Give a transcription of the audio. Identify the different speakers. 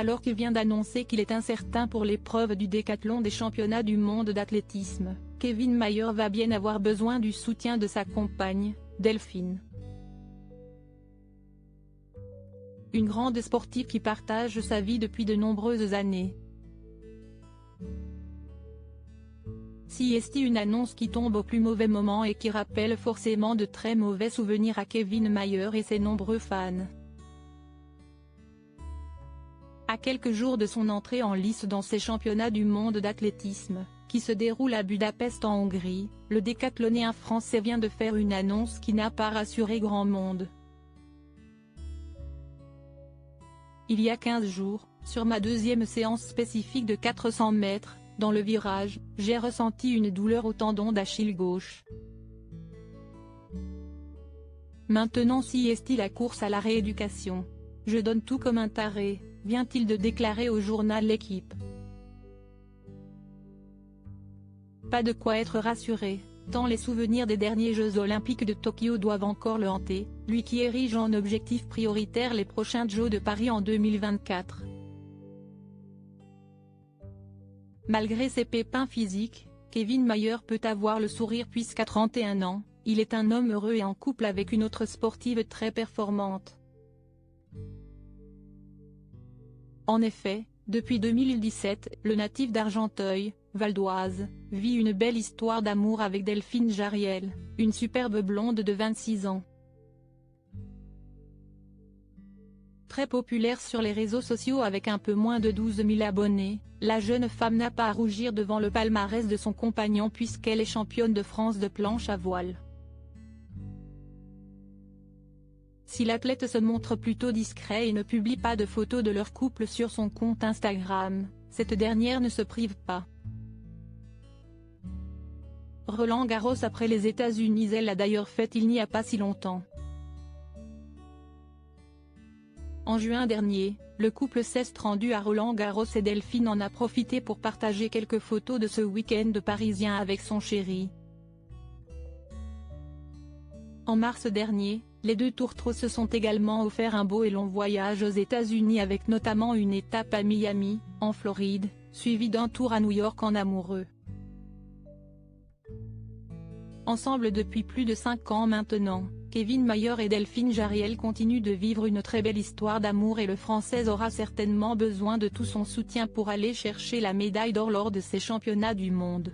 Speaker 1: alors qu'il vient d'annoncer qu'il est incertain pour l'épreuve du décathlon des championnats du monde d'athlétisme. Kevin Mayer va bien avoir besoin du soutien de sa compagne, Delphine. Une grande sportive qui partage sa vie depuis de nombreuses années. Si est une annonce qui tombe au plus mauvais moment et qui rappelle forcément de très mauvais souvenirs à Kevin Mayer et ses nombreux fans. À quelques jours de son entrée en lice dans ces championnats du monde d'athlétisme, qui se déroulent à Budapest en Hongrie, le décathlonien français vient de faire une annonce qui n'a pas rassuré grand monde. Il y a 15 jours, sur ma deuxième séance spécifique de 400 mètres, dans le virage, j'ai ressenti une douleur au tendon d'Achille gauche. Maintenant si est la course à la rééducation. Je donne tout comme un taré, vient-il de déclarer au journal L'Équipe. Pas de quoi être rassuré, tant les souvenirs des derniers Jeux Olympiques de Tokyo doivent encore le hanter, lui qui érige en objectif prioritaire les prochains Jeux de Paris en 2024. Malgré ses pépins physiques, Kevin Mayer peut avoir le sourire puisqu'à 31 ans, il est un homme heureux et en couple avec une autre sportive très performante. En effet, depuis 2017, le natif d'Argenteuil, Val d'Oise, vit une belle histoire d'amour avec Delphine Jariel, une superbe blonde de 26 ans. Très populaire sur les réseaux sociaux avec un peu moins de 12 000 abonnés, la jeune femme n'a pas à rougir devant le palmarès de son compagnon puisqu'elle est championne de France de planche à voile. Si l'athlète se montre plutôt discret et ne publie pas de photos de leur couple sur son compte Instagram, cette dernière ne se prive pas. Roland Garros après les États-Unis, elle l'a d'ailleurs fait il n'y a pas si longtemps. En juin dernier, le couple s'est rendu à Roland Garros et Delphine en a profité pour partager quelques photos de ce week-end parisien avec son chéri. En mars dernier, les deux tourtereaux se sont également offert un beau et long voyage aux États-Unis avec notamment une étape à Miami, en Floride, suivie d'un tour à New York en amoureux. Ensemble depuis plus de 5 ans maintenant, Kevin Mayer et Delphine Jariel continuent de vivre une très belle histoire d'amour et le Français aura certainement besoin de tout son soutien pour aller chercher la médaille d'or lors de ces championnats du monde.